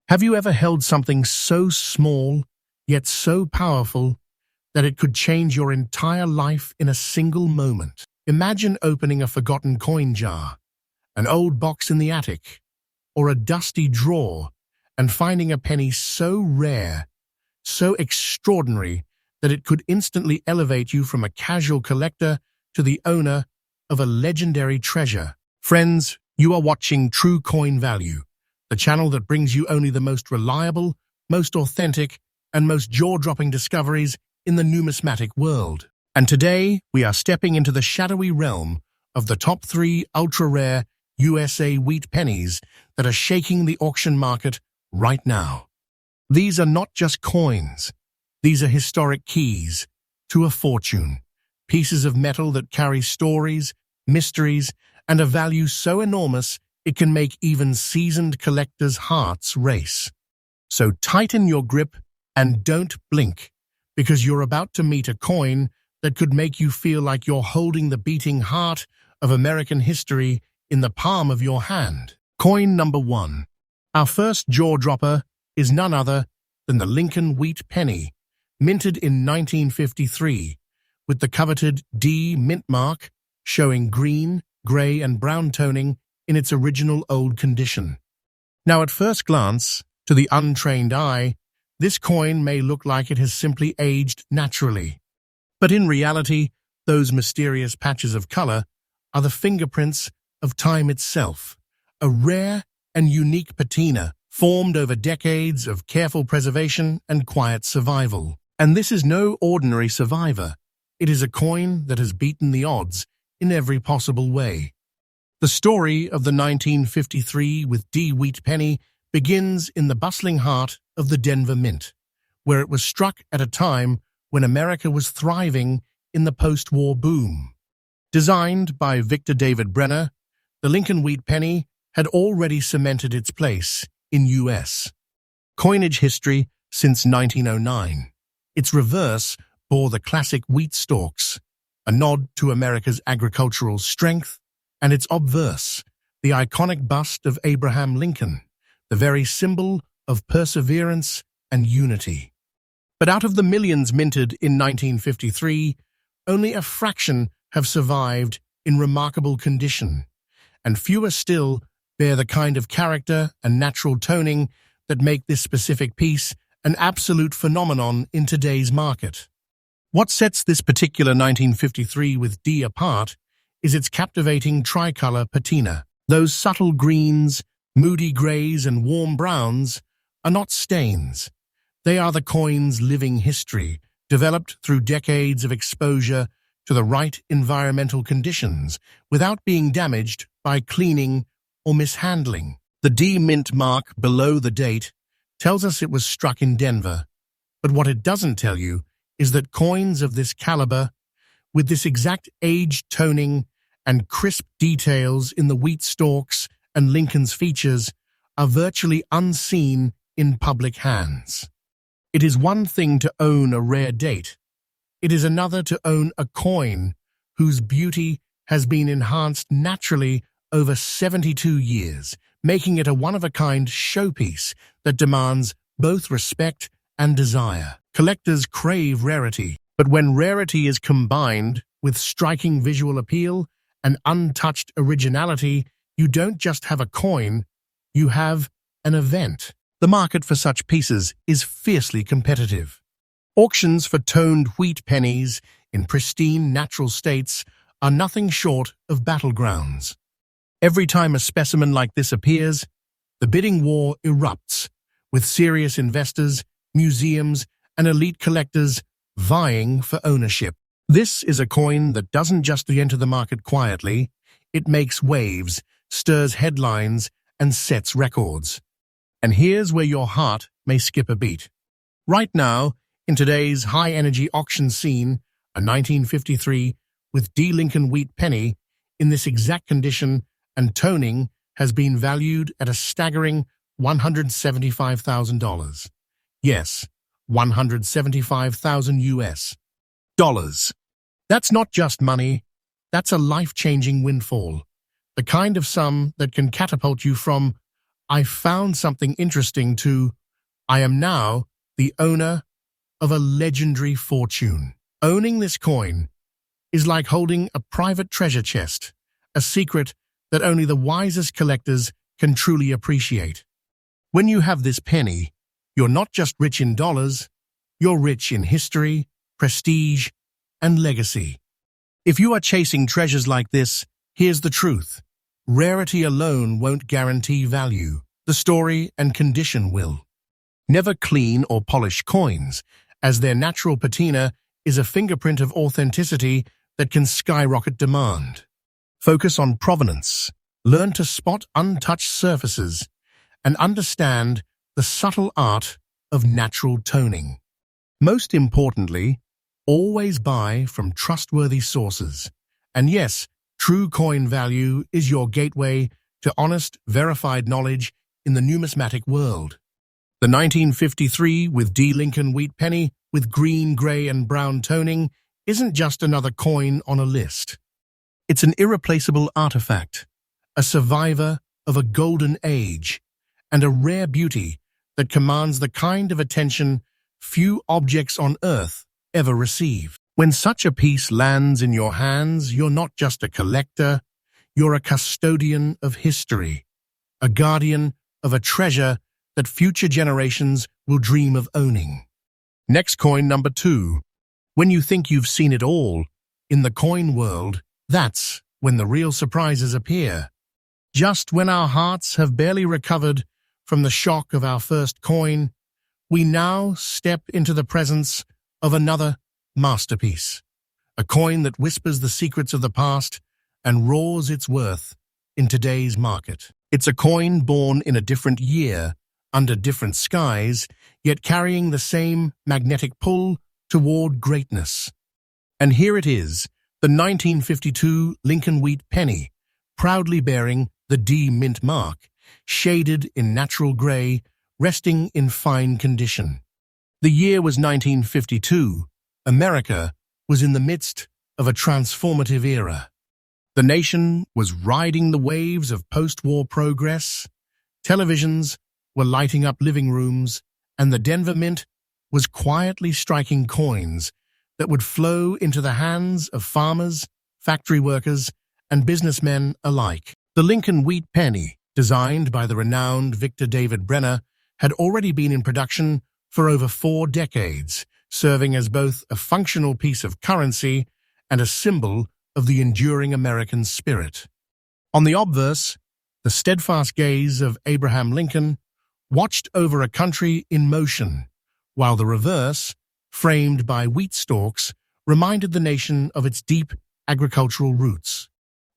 Have you ever held something so small, yet so powerful, that it could change your entire life in a single moment? Imagine opening a forgotten coin jar, an old box in the attic, or a dusty drawer, and finding a penny so rare, so extraordinary, that it could instantly elevate you from a casual collector to the owner of a legendary treasure. Friends, you are watching True Coin Value, the channel that brings you only the most reliable, most authentic, and most jaw-dropping discoveries in the numismatic world. And today, we are stepping into the shadowy realm of the top 3 ultra-rare USA wheat pennies that are shaking the auction market right now. These are not just coins. These are historic keys to a fortune, pieces of metal that carry stories, mysteries, and a value so enormous it can make even seasoned collectors' hearts race. So tighten your grip and don't blink, because you're about to meet a coin that could make you feel like you're holding the beating heart of American history in the palm of your hand. Coin number 1. Our first jaw-dropper is none other than the Lincoln Wheat Penny, minted in 1953, with the coveted D mint mark showing green, gray, and brown toning in its original old condition. Now, at first glance, to the untrained eye, this coin may look like it has simply aged naturally. But in reality, those mysterious patches of color are the fingerprints of time itself, a rare and unique patina formed over decades of careful preservation and quiet survival. And this is no ordinary survivor. It is a coin that has beaten the odds in every possible way. The story of the 1953 with D wheat penny begins in the bustling heart of the Denver Mint, where it was struck at a time when America was thriving in the post-war boom. Designed by Victor David Brenner, the Lincoln Wheat Penny had already cemented its place in U.S. coinage history since 1909. Its reverse bore the classic wheat stalks, a nod to America's agricultural strength, and its obverse, the iconic bust of Abraham Lincoln, the very symbol of perseverance and unity. But out of the millions minted in 1953, only a fraction have survived in remarkable condition, and fewer still bear the kind of character and natural toning that make this specific piece an absolute phenomenon in today's market. What sets this particular 1953 with D apart is its captivating tricolor patina. Those subtle greens, moody grays, and warm browns are not stains. They are the coin's living history, developed through decades of exposure to the right environmental conditions without being damaged by cleaning or mishandling. The D mint mark below the date tells us it was struck in Denver, but what it doesn't tell you is that coins of this caliber, with this exact age toning and crisp details in the wheat stalks and Lincoln's features, are virtually unseen in public hands. It is one thing to own a rare date. It is another to own a coin whose beauty has been enhanced naturally over 72 years, making it a one-of-a-kind showpiece that demands both respect and desire. Collectors crave rarity, but when rarity is combined with striking visual appeal and untouched originality, you don't just have a coin, you have an event. The market for such pieces is fiercely competitive. Auctions for toned wheat pennies in pristine natural states are nothing short of battlegrounds. Every time a specimen like this appears, the bidding war erupts, with serious investors, museums, and elite collectors vying for ownership. This is a coin that doesn't just enter the market quietly, it makes waves, stirs headlines, and sets records. And here's where your heart may skip a beat. Right now, in today's high-energy auction scene, a 1953 with D Lincoln Wheat Penny in this exact condition and toning has been valued at a staggering $175,000. Yes, 175,000 US dollars. That's not just money, that's a life-changing windfall, the kind of sum that can catapult you from I found something interesting too. I am now the owner of a legendary fortune. Owning this coin is like holding a private treasure chest, a secret that only the wisest collectors can truly appreciate. When you have this penny, you're not just rich in dollars, you're rich in history, prestige, and legacy. If you are chasing treasures like this, here's the truth. Rarity alone won't guarantee value. The story and condition will. Never clean or polish coins, as their natural patina is a fingerprint of authenticity that can skyrocket demand. Focus on provenance, learn to spot untouched surfaces, and understand the subtle art of natural toning. Most importantly, always buy from trustworthy sources. And yes, true coin value is your gateway to honest, verified knowledge in the numismatic world. The 1953 with D. Lincoln Wheat Penny with green, gray, and brown toning isn't just another coin on a list. It's an irreplaceable artifact, a survivor of a golden age, and a rare beauty that commands the kind of attention few objects on Earth ever receive. When such a piece lands in your hands, you're not just a collector, you're a custodian of history, a guardian of a treasure that future generations will dream of owning. Next coin number 2. When you think you've seen it all, in the coin world, that's when the real surprises appear. Just when our hearts have barely recovered from the shock of our first coin, we now step into the presence of another masterpiece. A coin that whispers the secrets of the past and roars its worth in today's market. It's a coin born in a different year, under different skies, yet carrying the same magnetic pull toward greatness. And here it is, the 1952 Lincoln Wheat Penny, proudly bearing the D mint mark, shaded in natural gray, resting in fine condition. The year was 1952. America was in the midst of a transformative era. The nation was riding the waves of post-war progress. Televisions were lighting up living rooms, and the Denver Mint was quietly striking coins that would flow into the hands of farmers, factory workers, and businessmen alike. The Lincoln Wheat Penny, designed by the renowned Victor David Brenner, had already been in production for over 4 decades, serving as both a functional piece of currency and a symbol of the enduring American spirit. On the obverse, the steadfast gaze of Abraham Lincoln watched over a country in motion, while the reverse, framed by wheat stalks, reminded the nation of its deep agricultural roots.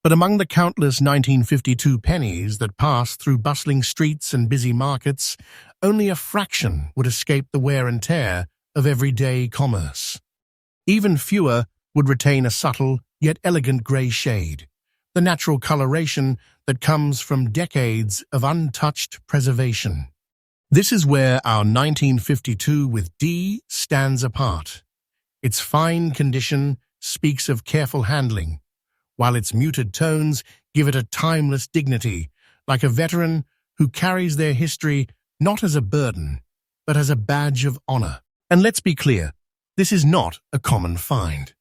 But among the countless 1952 pennies that passed through bustling streets and busy markets, only a fraction would escape the wear and tear of everyday commerce. Even fewer would retain a subtle yet elegant gray shade, the natural coloration that comes from decades of untouched preservation. This is where our 1952 with D stands apart. Its fine condition speaks of careful handling, while its muted tones give it a timeless dignity, like a veteran who carries their history not as a burden, but as a badge of honor. And let's be clear, this is not a common find.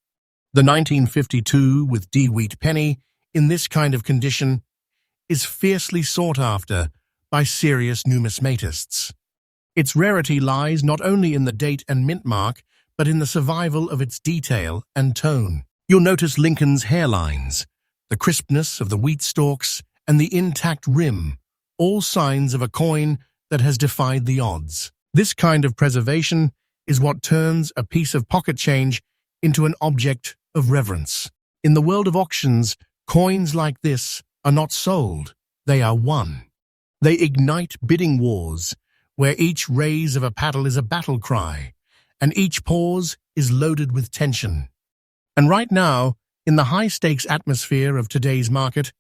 The 1952 with D Wheat Penny, in this kind of condition, is fiercely sought after by serious numismatists. Its rarity lies not only in the date and mint mark, but in the survival of its detail and tone. You'll notice Lincoln's hairlines, the crispness of the wheat stalks, and the intact rim, all signs of a coin that has defied the odds. This kind of preservation is what turns a piece of pocket change into an object of reverence. In the world of auctions, coins like this are not sold, they are won. They ignite bidding wars, where each raise of a paddle is a battle cry, and each pause is loaded with tension. And right now, in the high-stakes atmosphere of today's market,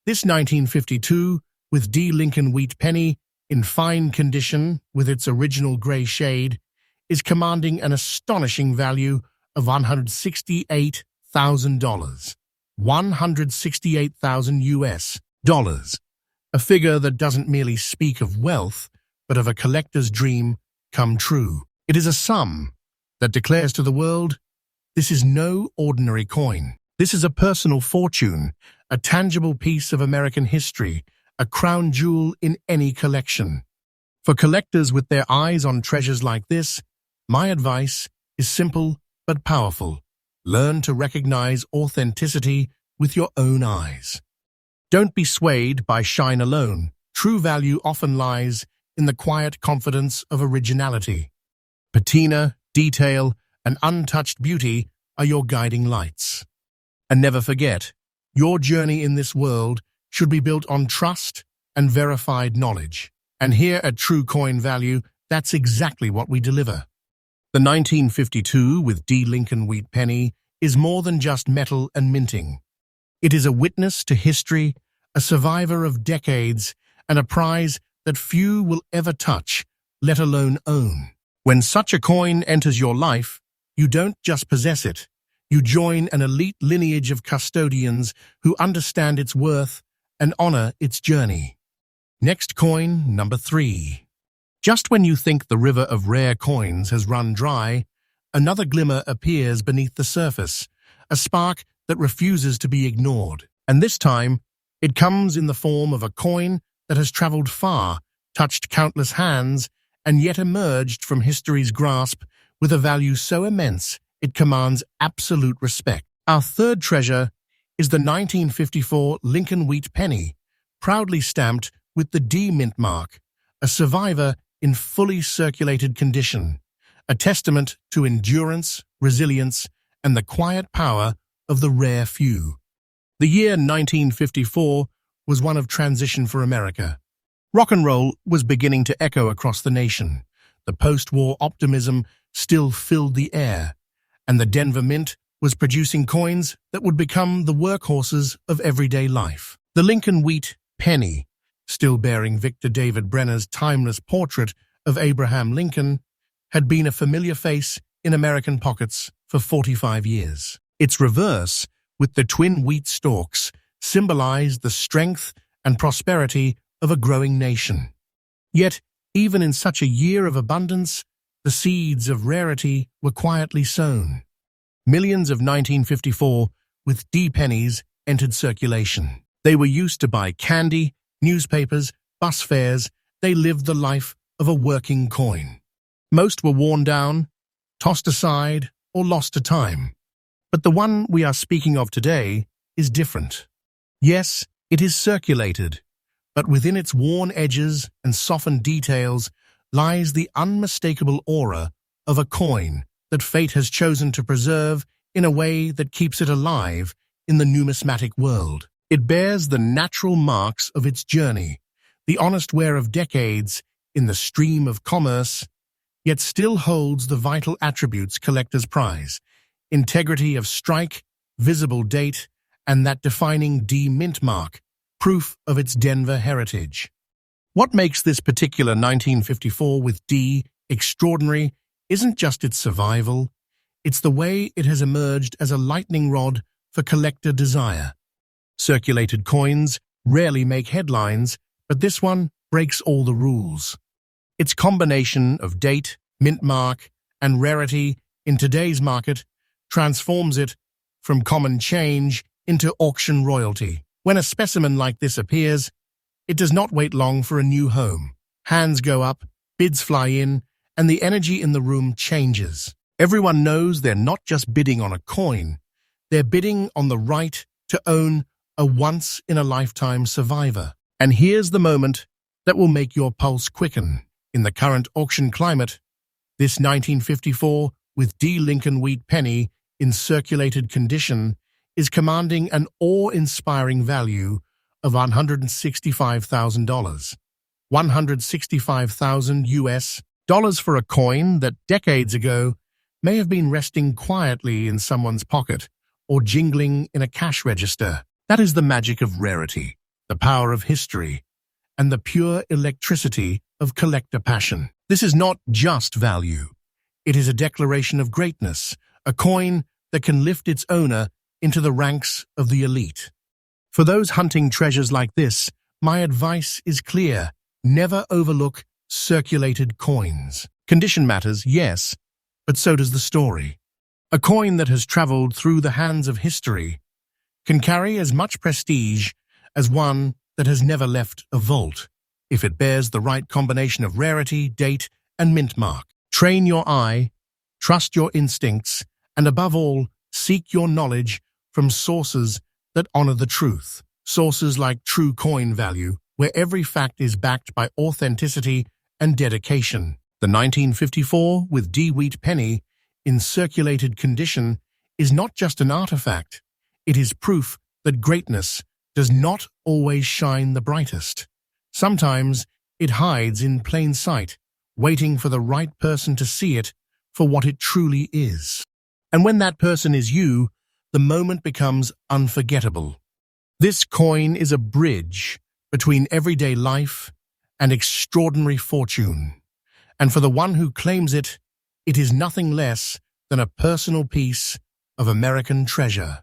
this 1952 with D Lincoln Wheat Penny, in fine condition with its original gray shade, is commanding an astonishing value of $168,000. $168,000 US dollars. a figure that doesn't merely speak of wealth, but of a collector's dream come true. It is a sum that declares to the world, this is no ordinary coin. This is a personal fortune, a tangible piece of American history, a crown jewel in any collection. For collectors with their eyes on treasures like this, my advice is simple but powerful. Learn to recognize authenticity with your own eyes. Don't be swayed by shine alone. True value often lies in the quiet confidence of originality. Patina, detail, and untouched beauty are your guiding lights. And never forget, your journey in this world should be built on trust and verified knowledge. And here at True Coin Value, that's exactly what we deliver. The 1952 with D. Lincoln Wheat Penny is more than just metal and minting. It is a witness to history, a survivor of decades, and a prize that few will ever touch, let alone own. When such a coin enters your life, you don't just possess it. You join an elite lineage of custodians who understand its worth and honor its journey. Next coin, number 3. Just when you think the river of rare coins has run dry, another glimmer appears beneath the surface, a spark that refuses to be ignored. And this time, it comes in the form of a coin that has traveled far, touched countless hands, and yet emerged from history's grasp with a value so immense it commands absolute respect. Our third treasure is the 1954 Lincoln Wheat Penny, proudly stamped with the D mint mark, a survivor in fully circulated condition, a testament to endurance, resilience, and the quiet power of the rare few. The year 1954 was one of transition for America. Rock and roll was beginning to echo across the nation. The post-war optimism still filled the air, and the Denver Mint was producing coins that would become the workhorses of everyday life. The Lincoln Wheat Penny, still bearing Victor David Brenner's timeless portrait of Abraham Lincoln, had been a familiar face in American pockets for 45 years. Its reverse, with the twin wheat stalks, symbolized the strength and prosperity of a growing nation. Yet, even in such a year of abundance, the seeds of rarity were quietly sown. Millions of 1954 with D pennies entered circulation. They were used to buy candy, newspapers, bus fares. They lived the life of a working coin. Most were worn down, tossed aside, or lost to time. But the one we are speaking of today is different. Yes, it is circulated, but within its worn edges and softened details lies the unmistakable aura of a coin that fate has chosen to preserve in a way that keeps it alive in the numismatic world. It bears the natural marks of its journey, the honest wear of decades in the stream of commerce, yet still holds the vital attributes collectors prize: integrity of strike, visible date, and that defining D mint mark, proof of its Denver heritage. What makes this particular 1954 with D extraordinary isn't just its survival, it's the way it has emerged as a lightning rod for collector desire. Circulated coins rarely make headlines, but this one breaks all the rules. Its combination of date, mint mark, and rarity in today's market transforms it from common change into auction royalty. When a specimen like this appears, it does not wait long for a new home. Hands go up, bids fly in, and the energy in the room changes. Everyone knows they're not just bidding on a coin, they're bidding on the right to own a once-in-a-lifetime survivor. And here's the moment that will make your pulse quicken. In the current auction climate, this 1954 with D. Lincoln Wheat Penny in circulated condition is commanding an awe-inspiring value of $165,000. $165,000 US dollars for a coin that decades ago may have been resting quietly in someone's pocket or jingling in a cash register. That is the magic of rarity, the power of history, and the pure electricity of collector passion. This is not just value. It is a declaration of greatness, a coin that can lift its owner into the ranks of the elite. For those hunting treasures like this, My advice is clear. Never overlook circulated coins. Condition matters, yes, but so does the story. A coin that has traveled through the hands of history can carry as much prestige as one that has never left a vault, if it bears the right combination of rarity, date, and mint mark. Train your eye, trust your instincts, and above all, seek your knowledge from sources that honor the truth. Sources like True Coin Value, where every fact is backed by authenticity and dedication. The 1954 with D Wheat Penny in circulated condition is not just an artifact, it is proof that greatness does not always shine the brightest. Sometimes it hides in plain sight, waiting for the right person to see it for what it truly is. And when that person is you, the moment becomes unforgettable. This coin is a bridge between everyday life and extraordinary fortune. And for the one who claims it, it is nothing less than a personal piece of American treasure.